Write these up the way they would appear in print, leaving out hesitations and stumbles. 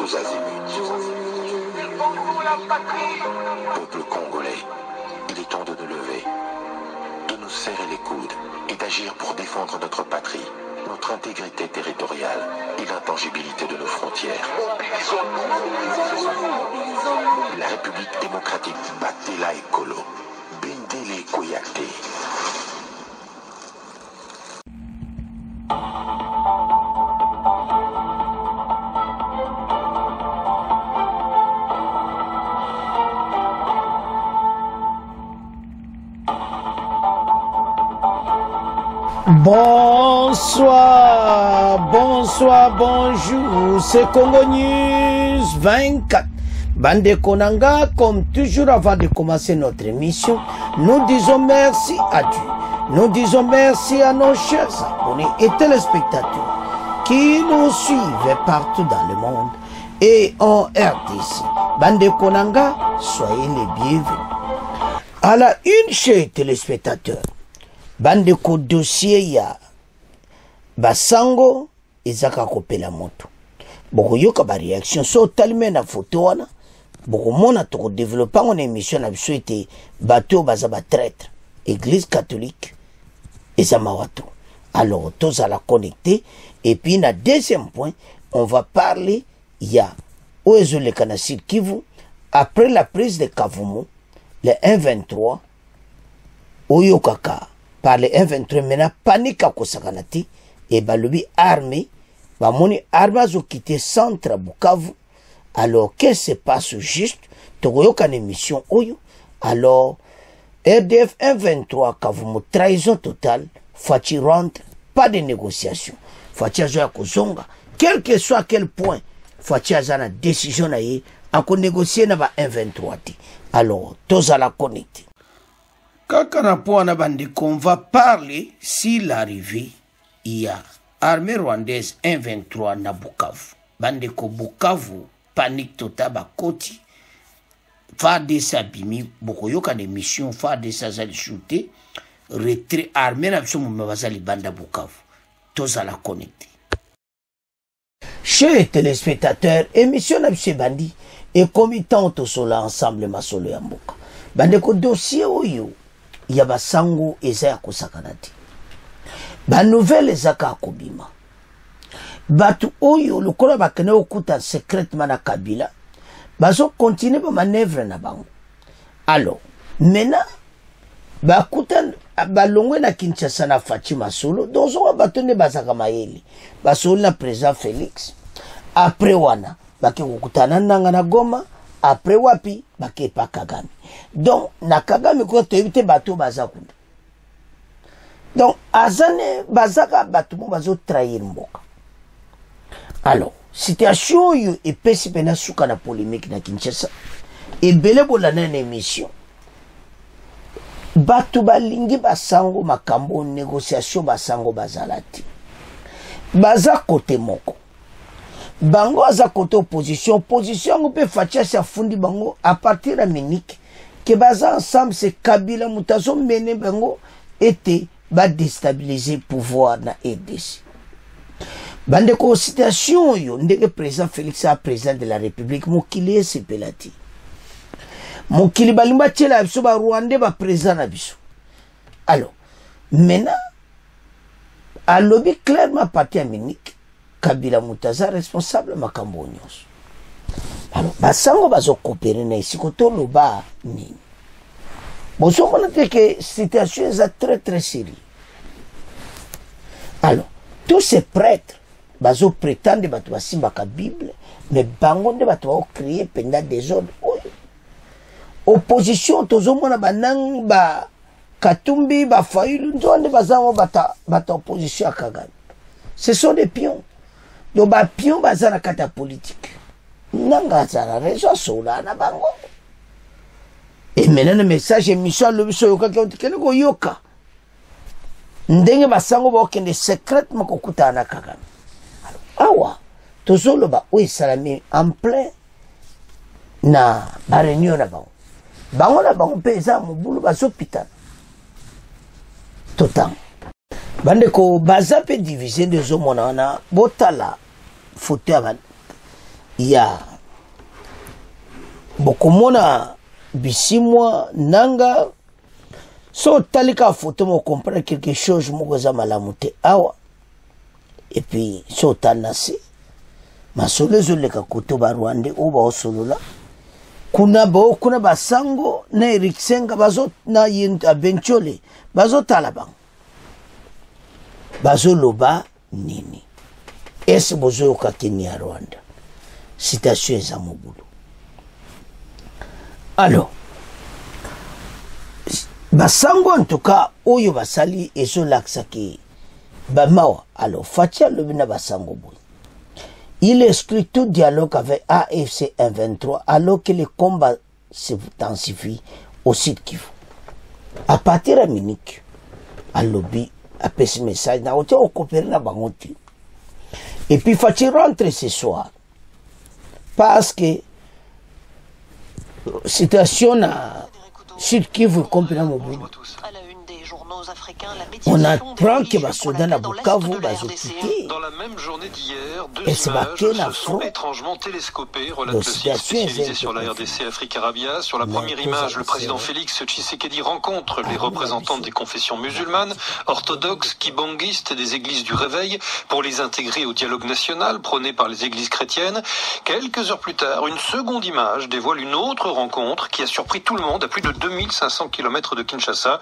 tous azimuts. Peuple congolais, il est temps de nous lever, de nous serrer les coudes et d'agir pour défendre notre patrie, notre intégrité territoriale et l'intangibilité de nos frontières. La République démocratique Batela Ekolo, Bendele Koyate. Bonsoir, bonsoir, bonjour, c'est Congo News 24. Bande Konanga, comme toujours avant de commencer notre émission, nous disons merci à Dieu. Nous disons merci à nos chers abonnés et téléspectateurs qui nous suivent partout dans le monde et en RDC. Bande Konanga, soyez les bienvenus. À la une, chers téléspectateurs, bande ko dossier ya basango ezaka kopela moto boko yoka ba réaction so talme na photo wana boko mona to développer une émission na biso ete bato baza ba traître église catholique ezamawato. Alors tous à la connecter et puis na deuxième point on va parler ya oezole kanasil Kivu après la prise de Kavumu le 1-23 oyokaka par les 1-23 maintenant panique à Kosakanati et balobi armée bamoni armée zo quitté centre Bukavu. Alors qu'est-ce qui se passe juste tokoyoka une émission oyo. Alors RDF 1-23 Kavumu trahison totale Fati rentre pas de négociation Fati azoya kozonga quel que soit quel point Fati azana décision na ye à négocier na ba 1-23 ti. Alors tous à la connecter. On va parler si l'arrivée il y a armée rwandaise 1-23 na Bukavu. Bandeko Bukavu panique totale bakoti. FARDC abimi bokoyoka ne mission FARDC azali shooter retrait armée na biso mumabazali banda Bukavu. Tous à la connecter. Chers téléspectateurs, émission na biso bandi et comitant tosola ensemble masolo ya mboka. Bandeko dossier oyo ya basango eza ya kosakanati. Ba nouvelle ezaka akobima. Batu oyo lokola bakene okuta secrètement na Kabila bazo continuer ba manœuvre na bango. Alors, maintenant bakuta balongwe na Kinshasa na Fatima Solo dozo batone bazaka mayele. Basolo na président Félix. Après wana bake kokutana nanga na Goma. Après wapi bake pa Kagame. Donc na Kagame ko to éviter bateau bazakunda. Donc azane bazaka bateau bazo trahir mboka. Alors situation yo epesi pena suka na polémique na Kinshasa et belé bolana na émission bateau balingi basango makambo négociation basango bazalati baza côté moko bango aza côté opposition on peut fatia sa fundi bango à partir de Munich que baza ensemble c'est Kabila mutazo mene bango était ba déstabiliser pouvoir na RDC. Bande ko situation yo ndenge président Félix a président de la République mokili sepelati mokili balimba tshela biso ba Rwanda ba président na biso. Alors maintenant à lobby clairement parti à Munich Kabila Mutaza responsable makambo nyonso. Alors basango bazo coopérer na isiko to loba nini. Bonso mona te que situation est très très sérieuse. Alors tous ces prêtres bazo prétendre batu basimba ka Bible mais bango nde batu ba créer pendant des ordres. Opposition tozo mona banang ba Katumbi ba Fayulu nzonde bazango bata opposition à Kagame. Ce sont des pions. Donc ba pion baza na kata politique. Nanga zara raison sola na bango. Et maintenant le message émission le biso yoka kene ko yoka. Ndenge basango ba okende secrètement kokuta na Kagame. Alors awa tozolo ba o salami en plein na ba réunion na bango. Bango na bango pesa mobulu bazopita. Total. Bande ko baza pe diviser des hommes wana botala photo ya ya bokomona bisimwa nanga so talika photo mo comprendre quelque chose moko za malamu te awa et puis so tanasi masolo ezoleka koto barwande oyo baosolola kuna basango na Eric Senga bazo na Benchole bazotala bango bazoloba nini ese bozoyoka kini ya Rwanda citation eza mobulu. Alors basango en tout cas oyo basali ezolakisa ke bamawa. Alors Fachi alobi na basango boye il exclut tout dialogue avec AFC M23 alors que les combats s'intensifient au Sud Kivu. À partir de Munich, à lobby, à ce message, na ote au coopérer na bangote. Et puis Fachi rentre ce soir parce que situation na Sud Kivu complètement mobile. On apprend que les soldats à Bukavu ont quitté. Dans la même journée d'hier, deux images se sont étrangement télescopées, relate le site spécialisé sur la RDC Afrique-Arabia. Sur la première image, le président Félix Tshisekedi rencontre les représentants des confessions musulmanes, orthodoxes, kibonguistes et des églises du Réveil pour les intégrer au dialogue national prôné par les églises chrétiennes. Quelques heures plus tard, une seconde image dévoile une autre rencontre qui a surpris tout le monde à plus de 2500 km de Kinshasa.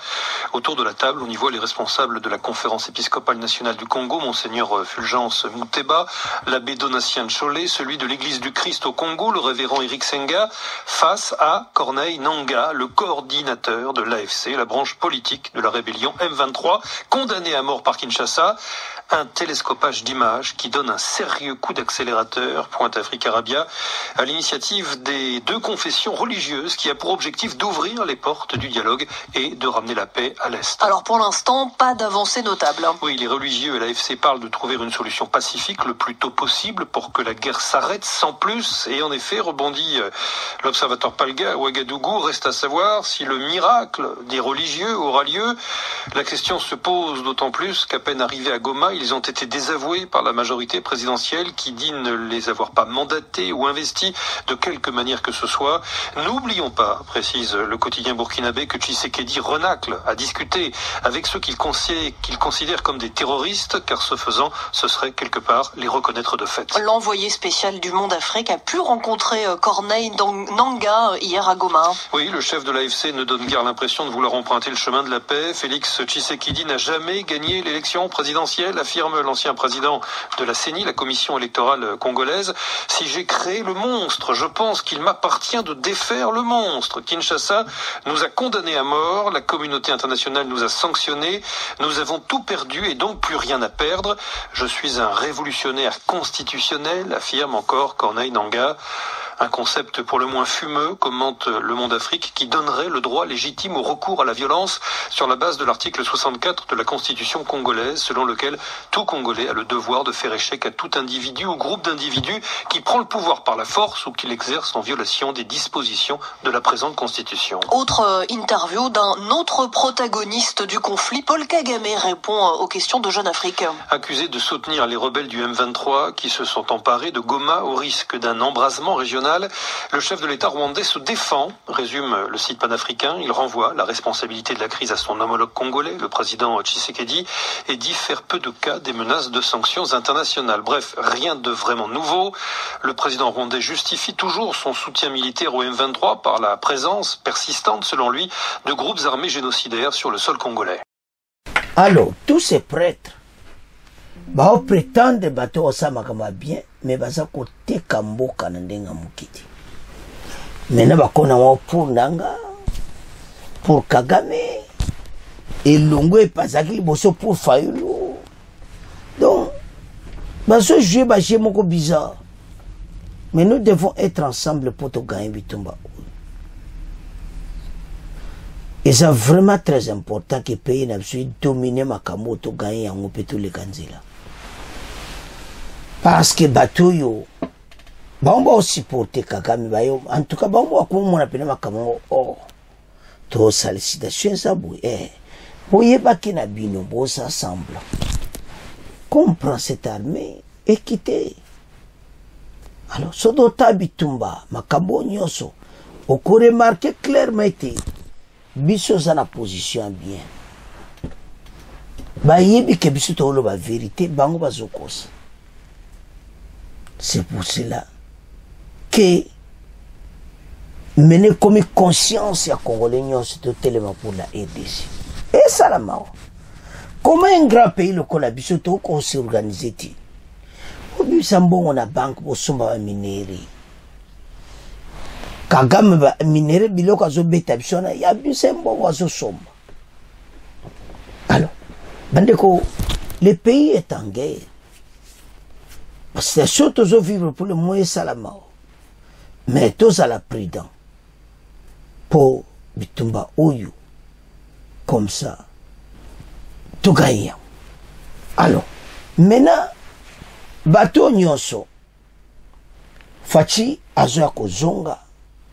Autour de la table, on y voit les responsables de la conférence épiscopale nationale du Congo, Monseigneur Fulgence Mouteba, l'abbé Donatien Cholet, celui de l'église du Christ au Congo, le révérend Eric Senga, face à Corneille Nangaa, le coordinateur de l'AFC, la branche politique de la rébellion M23, condamné à mort par Kinshasa. Un télescopage d'images qui donne un sérieux coup d'accélérateur, pointe Afrique-Arabia, à l'initiative des deux confessions religieuses qui a pour objectif d'ouvrir les portes du dialogue et de ramener la paix à l'Est. Alors pour l'instant, pas d'avancée notable. Oui, les religieux et l'AFC parlent de trouver une solution pacifique le plus tôt possible pour que la guerre s'arrête sans plus. Et en effet, rebondit l'observateur Palga à Ouagadougou, reste à savoir si le miracle des religieux aura lieu. La question se pose d'autant plus qu'à peine arrivés à Goma, ils ont été désavoués par la majorité présidentielle qui dit ne les avoir pas mandatés ou investis de quelque manière que ce soit. N'oublions pas, précise le quotidien burkinabé, que Tshisekedi renacle à discuter avec ceux qu'il considère comme des terroristes, car ce faisant, ce serait quelque part les reconnaître de fait. L'envoyé spécial du Monde Afrique a pu rencontrer Corneille Nangaa hier à Goma. Oui, le chef de l'AFC ne donne guère l'impression de vouloir emprunter le chemin de la paix. Félix Tshisekedi n'a jamais gagné l'élection présidentielle, affirme l'ancien président de la CENI, la commission électorale congolaise. Si j'ai créé le monstre, je pense qu'il m'appartient de défaire le monstre. Kinshasa nous a condamnés à mort, la communauté internationale nous a sanctionnés, nous avons tout perdu et donc plus rien à perdre. Je suis un révolutionnaire constitutionnel, affirme encore Corneille Nangaa. Un concept pour le moins fumeux, commente Le Monde Afrique, qui donnerait le droit légitime au recours à la violence sur la base de l'article 64 de la Constitution congolaise, selon lequel tout Congolais a le devoir de faire échec à tout individu ou groupe d'individus qui prend le pouvoir par la force ou qui l'exerce en violation des dispositions de la présente Constitution. Autre interview d'un autre protagoniste du conflit, Paul Kagame répond aux questions de Jeune Afrique. Accusé de soutenir les rebelles du M23 qui se sont emparés de Goma au risque d'un embrasement régional, le chef de l'État rwandais se défend, résume le site panafricain. Il renvoie la responsabilité de la crise à son homologue congolais, le président Tshisekedi, et dit faire peu de cas des menaces de sanctions internationales. Bref, rien de vraiment nouveau. Le président rwandais justifie toujours son soutien militaire au M23 par la présence persistante, selon lui, de groupes armés génocidaires sur le sol congolais. Alors, tous ces prêtres, bao prétendent bato osamakama bien, mais baza koteka mboka na ndenga mokiti. Maintenant bakona wa pour nanga, pour Kagame, et Longo et Pazaki bosso pour Fayulu. Donc, baso jouer baché moko bizarre. Mais nous devons être ensemble pour te gagner Bitumba. Et c'est vraiment très important que le pays n'a pas dominé Makambo pour gagner en Opetou les Kanzila. Parce que Batoyo, on va supporter Kagame, en tout cas, on va comme on appelle Makambo, oh, to sollicitations ça bouille, voyez pas qu'il n'a bino, bon, ça semble. Comprends cette armée et quitter. Alors sodo tabitumba makambo nyoso oko remarquer clairement ete biso za na position bien ba yebi ke biso to lo ba vérité bango bazokosa. C'est pour cela que mener comme conscience à Congolais c'est tellement pour la RDC. Et ça la mort. Comment un grand pays le collabiso to qu'on s'organiser ti. Obi sambo on a banque pour somba minéré. Kagame ba minéré biloko azo beta bisona ya bisembo wazo somba. Alors, bandeko, le pays est en guerre. C'est sûr que vivre pour le moins ça la mort. Mais tous à la prudent. Pour bitumba oyo. Comme ça. Tout gagnant. Alors, maintenant, bateau nyonso. Fachi azo ya kozonga.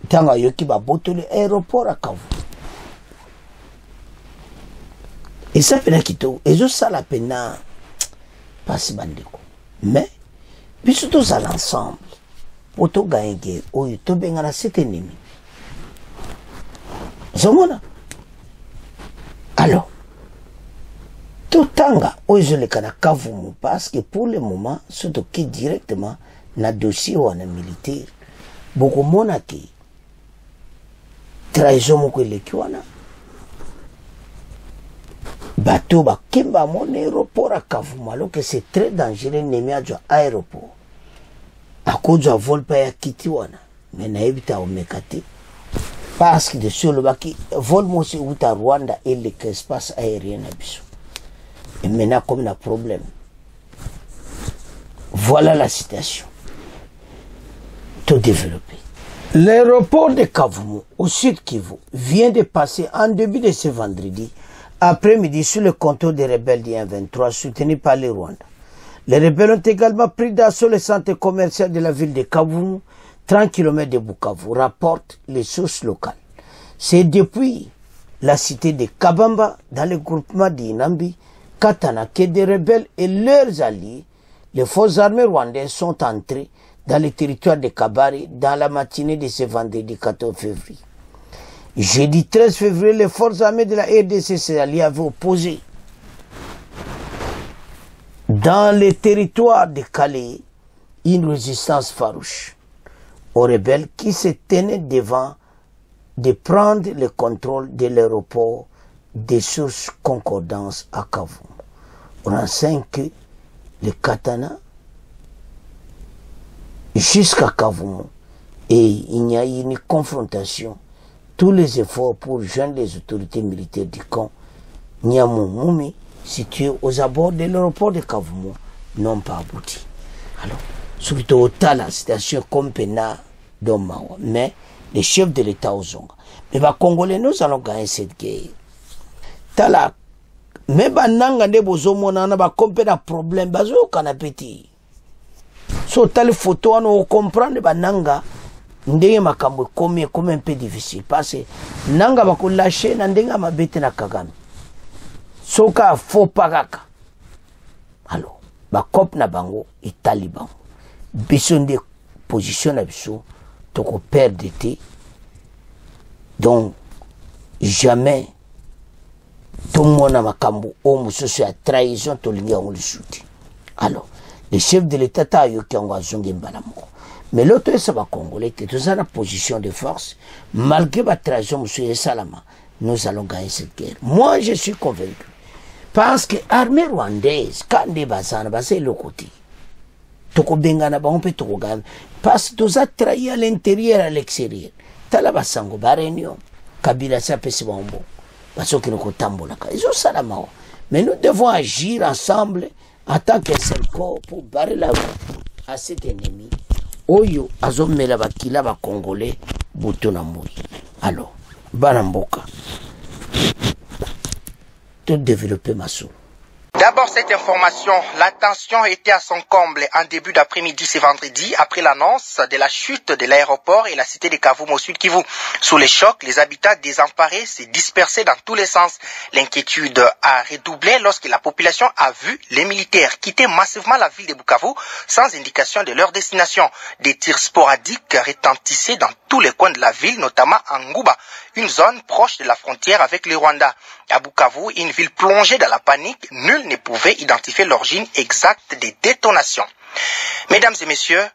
Tanga yoki ba botole aéroport à Kavu. Et ça pena kito. Et je ça la pena. Pas si bandeko. Mais, puis tous à l'ensemble. Pour tout gagner, ou tout bien à cet ennemi. Zomona. Alors, tout tanga, ou je le kana kavumu, parce que pour le moment, surtout qui directement, na dossier ou en militaire, beaucoup mona qui, trahison moko elekiwana, bateau ba kimba mon aéroport à Kavumu, alors que c'est très dangereux, n'aimé à aéroport. À cause du vol pas quitter wana mais na éviter au mekati parce que de sur le baki vol mo c'est où ta Rwanda et l'espace aérien abisso et maintenant comme un problème voilà la situation tout développé. L'aéroport de Kavumu au sud Kivu vient de passer en début de ce vendredi après-midi sous le contrôle des rebelles du M23 soutenus par les Rwandais. Les rebelles ont également pris d'assaut le centre commercial de la ville de Kavumu, 30 km de Bukavu, rapportent les sources locales. C'est depuis la cité de Kabamba, dans le groupement d'Inambi, Katana, que des rebelles et leurs alliés, les forces armées rwandaises, sont entrés dans le territoire de Kabari dans la matinée de ce vendredi 14 février. Jeudi 13 février, les forces armées de la RDC s'est alliées avaient opposé dans le territoire de Calais, une résistance farouche aux rebelles qui se tenaient devant de prendre le contrôle de l'aéroport des sources concordances à Kavumu. On enseigne que le Katana, jusqu'à Kavumu, et il y a eu une confrontation, tous les efforts pour joindre les autorités militaires du camp Nyamumumi, situé aux abords de l'aéroport de Kavumu, n'ont pas abouti. Alors, surtout au tas la situation comme Pena d'Omawa, mais les chefs de l'État aux Zonga. Mais les Congolais, nous allons gagner cette guerre. Tala, mais bananga de bozomona na ba compé da problème bazo kana petit. So telle photo on comprendre bananga ndenge makambo comme un peu difficile parce que nanga ba ko lâcher na ndenga mabete na Kagame. Soka faux pagaka. Alors, ba cop na bango et taliban. Besoin de position na biso toko perdre té. Donc jamais tout le monde a makambo o musoso ya trahison to linga on le soutien. Alors, les chefs de l'État ta yo ki ngwa zonge mbalamoko. Mais l'autre est ça va congolais que tous en position de force malgré la trahison monsieur Salama, nous allons gagner cette guerre. Moi je suis convaincu. Parce que l'armée rwandaise, quand des bazans, c'est le côté. Toko bengana ba on peut toko gagner. Parce que tous a trahi à l'intérieur et à l'extérieur. Tala basango ba réunion. Kabila sa pesi bombo. Parce que nous tambola. Ils ont ça la mort. Mais nous devons agir ensemble en tant qu'un seul corps pour barrer la route à cet ennemi. Oyo azomela bakila ba congolais butuna muri. Alors, banamboka. Tout développer ma soul. D'abord, cette information, la tension était à son comble en début d'après-midi ce vendredi après l'annonce de la chute de l'aéroport et la cité de Kavumu au sud Kivu. Sous les chocs, les habitats désemparés se dispersaient dans tous les sens. L'inquiétude a redoublé lorsque la population a vu les militaires quitter massivement la ville de Bukavu sans indication de leur destination. Des tirs sporadiques retentissaient dans tous les coins de la ville, notamment en Nguba, une zone proche de la frontière avec le Rwanda. À Bukavu, une ville plongée dans la panique, nul ne pouvait identifier l'origine exacte des détonations. Mesdames et messieurs,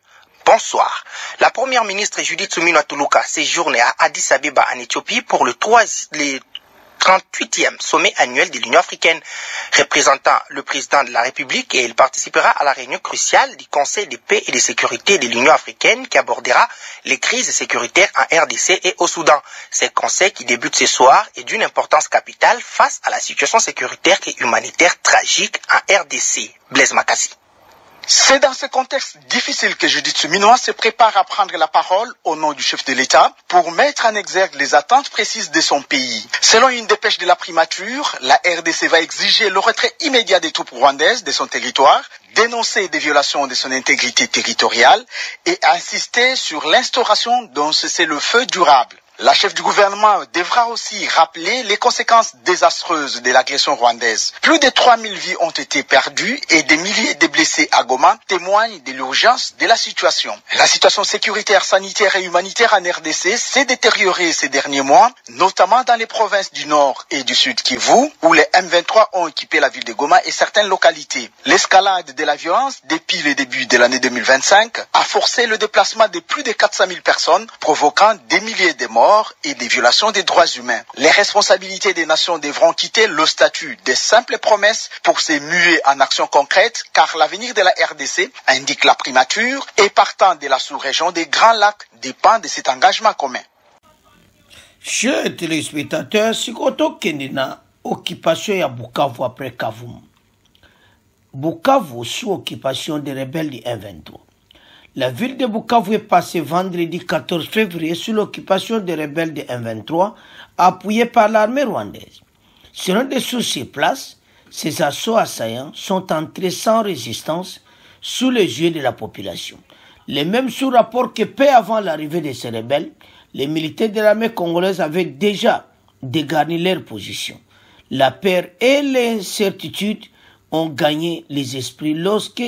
bonsoir. La première ministre Judith Suminwa Tuluka séjourne à Addis Abeba en Éthiopie pour le 38e sommet annuel de l'Union africaine. Représentant le président de la République, et il participera à la réunion cruciale du Conseil de paix et de sécurité de l'Union africaine qui abordera les crises sécuritaires en RDC et au Soudan. Ce conseil qui débute ce soir est d'une importance capitale face à la situation sécuritaire et humanitaire tragique en RDC. Blaise Makassi. C'est dans ce contexte difficile que Judith Suminwa se prépare à prendre la parole au nom du chef de l'État pour mettre en exergue les attentes précises de son pays. Selon une dépêche de la primature, la RDC va exiger le retrait immédiat des troupes rwandaises de son territoire, dénoncer des violations de son intégrité territoriale et insister sur l'instauration d'un cessez-le-feu durable. La chef du gouvernement devra aussi rappeler les conséquences désastreuses de l'agression rwandaise. Plus de 3000 vies ont été perdues et des milliers de blessés à Goma témoignent de l'urgence de la situation. La situation sécuritaire, sanitaire et humanitaire en RDC s'est détériorée ces derniers mois, notamment dans les provinces du Nord et du Sud Kivu, où les M23 ont équipé la ville de Goma et certaines localités. L'escalade de la violence depuis le début de l'année 2025 a forcé le déplacement de plus de 400 000 personnes, provoquant des milliers de morts et des violations des droits humains. Les responsabilités des nations devront quitter le statut de simples promesses pour se muer en actions concrètes, car l'avenir de la RDC, indique la primature, et partant de la sous-région des Grands Lacs dépend de cet engagement commun. Chers téléspectateurs, si koto kendina occupation ya Bukavu après Kavumu. Bukavu sous occupation des rebelles du M23. La ville de Bukavu est passée vendredi 14 février sous l'occupation des rebelles de M23, appuyés par l'armée rwandaise. Selon des sources sur place, ces assauts assaillants sont entrés sans résistance sous les yeux de la population. Les mêmes sous-rapports que peu avant l'arrivée de ces rebelles, les militaires de l'armée congolaise avaient déjà dégarni leur position. La peur et l'incertitude ont gagné les esprits lorsque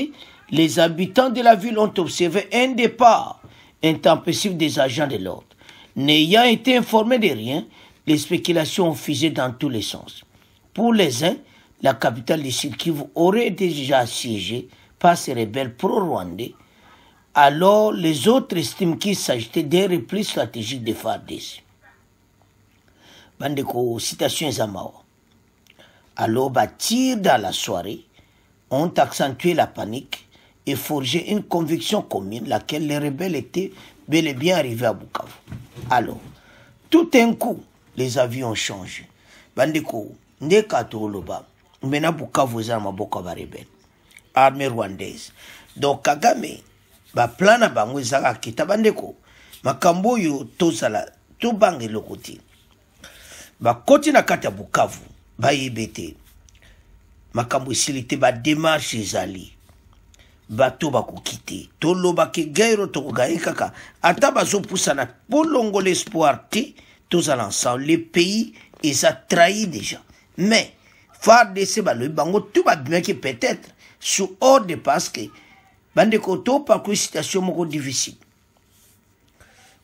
les habitants de la ville ont observé un départ intempestif des agents de l'ordre. N'ayant été informés de rien, les spéculations ont fusé dans tous les sens. Pour les uns, la capitale du Sud Kivu aurait été déjà assiégée par ces rebelles pro-rwandais, alors les autres estiment qu'il s'agitait d'un repli stratégique des FARDC. Bandeko, citation Zamawa. Alors, tir dans la soirée ont accentué la panique et forger une conviction commune, laquelle les rebelles étaient bel et bien arrivés à Bukavu. Alors, tout un coup, les avions ont changé. Bandeko, ndeka toloba, mena Bukavu za maboko ba rebelle. Armée rwandaise. Donc Kagame, ba plana bango zaka kita bandeko. Makambo yo tozala, to bange lokoti. Ba koti na kata Bukavu, ba yebete. Makambo silite ba démarche ezali. Bato bakokite toloba ke gairo tokogaye kaka ata bazopusana polongo l'espoir te tozala ensemble le pays ils a trahi déjà mais FARDC balobi bango tout babimaki peut-être sous ordre parce que bandeko to parcours situation moko difficile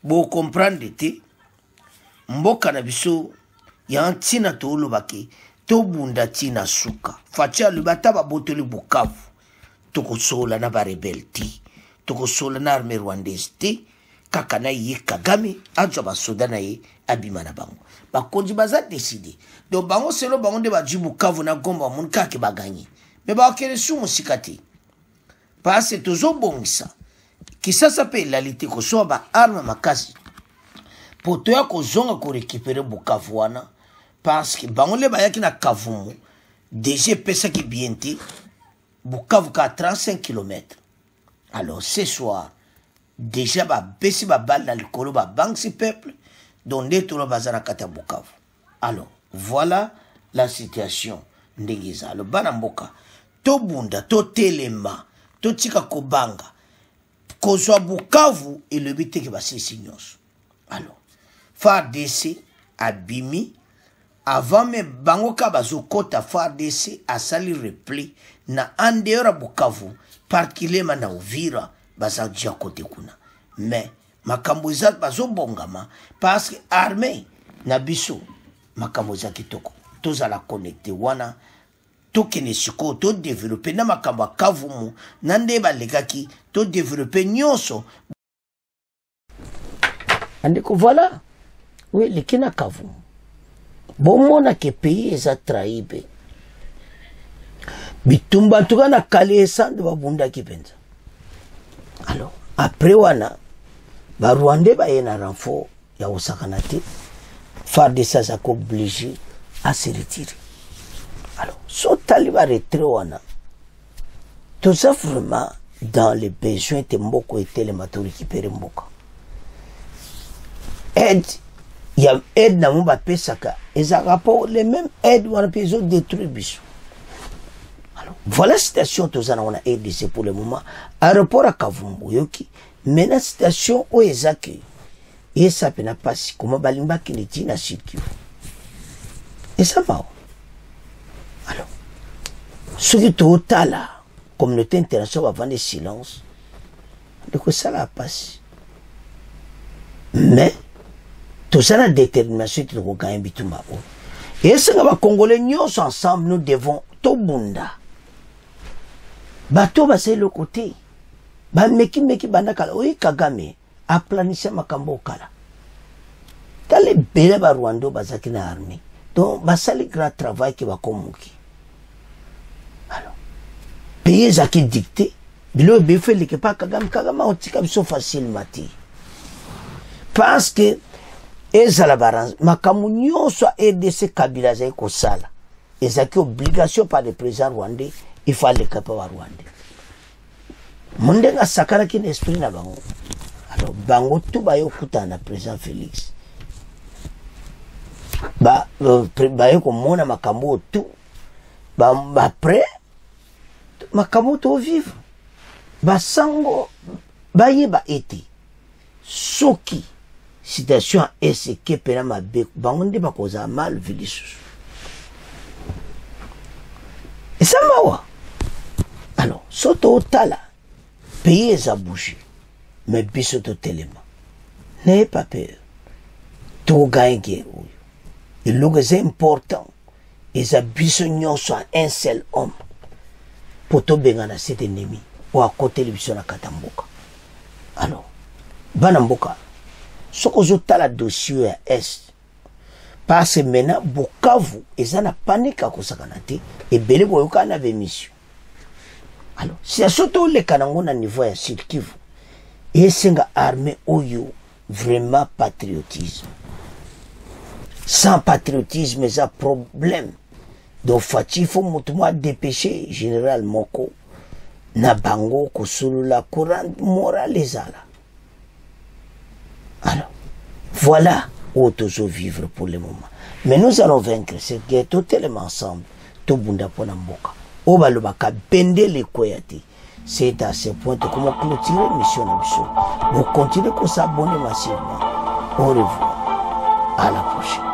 bo comprendre te mboka na biso ya ntina tolobaki to bunda tina suka fatia le bataba botoli Bukavu tokosola na barebel ti tokosola na armée rwandaise ti kaka na ye Kagame azo basoda na ye abima na bango bakonzi baza décider donc bango selo bango nde baji Bukavu na Gomba mun kake baganye mais bakele su musika te parce que tozobongisa kisasa pe lalite kosoa ba arme makasi poto ya kozonga ko récupérer Bukavu wana parce que bango le bayaki na Kavumu déjà pesa ki bienti Bukavu à 35 km. Alors ce soir, déjà besi babal dans le colo banque si peuple dont les tours bazana kata Bukavu. Alors voilà la situation ndengeza le banamboka tobunda totelema totika kobanga kozwa Bukavu elobi te ke basisi nyonso. Alors FARDC abimi avant me bango ka bazokota FARDC asali repli na andeora Bukavu parkilema na Uvira bazajia kote kuna. Mais makambo eza bazobongama parce que armée na biso makambo eza kitoko tozala connecté wana tokene siko to développer na makambo ya kavumu na nde balekaki to développer nyonso andeko voilà oui lekina kavumu bomona ke pays eza trahibe bitumba tuka na kale esande babundaki penza. Alors après wana ba Rwandais baye na renfort ya osakana te FARDC a obligé à se retirer. Alors so taliba retrait wana tout ça vraiment dans les besoins de mboko et le mato récupérer mboka aide il y a aide na mba pesaka et rapport les mêmes aides wana peso détruire biso. Alors voilà la situation tout ça on a aide c'est pour le moment aéroport à Kavumbu yoki. Mais la situation où ezaki et ça peut pas si comment balimba qui n'est na Sud-Kivu et ça va. Alors ce qui total là communauté internationale va vendre silence de quoi ça la passe mais tout ça la détermination de gagner bitumba et ça va congolais nyos ensemble nous devons tobunda bateau va c'est le côté ba meki bandakala oyi Kagame a planifié makambo kala tale bele ba Rwanda bazaki na armée donc basali grand travail qui va komuki. Alors pays zaki dicté bilo be fait que pas Kagame otika biso facile mati parce que ezala baranz makambo nyonso EDC Kabila zai ko sala ezaki obligation par le président rwandais il fallait que pas Rwanda Mondenga sakana ki esprit na bango. Alors bango tout ba yo kutana président Félix. Ba yo ko mona makambo tout. Ba après makambo to vivre. Ba sango ba yeba été. Soki situation SK pena mabe bango nde ba koza mal vilisus. Et ça mawa. Alors soto tala pays est à bouger, mais biso to telema. N'ayez pas peur. Tout gagne guerre. Et le c'est important. Et ça biso nyon soit un seul homme. Pour to bengana cet ennemi. Ou à côté de biso na katamboka. Alors, banamboka. Ce que je tala dossier à Est. Parce que maintenant, Bukavu, et ça n'a panique à kosakanate. Et belé boyoka na mission. Alors, si à surtout les Kanangona niveau à Sud-Kivu, et c'est une armée oyo vraiment patriotisme. Sans patriotisme, il y a un problème. Donc, il faut que dépêcher général Moko, Nabango, Kosulula, Courant, Moral, les ala. Alors, voilà où toujours vivre pour le moment. Mais nous allons vaincre cette guerre totalement ensemble. Tout bunda pour Namboka. Obalobaka bende les koyati. C'est à ce point que comment clôturer mission Nabso. Vous continuez à s'abonner massivement. Au revoir. À la prochaine.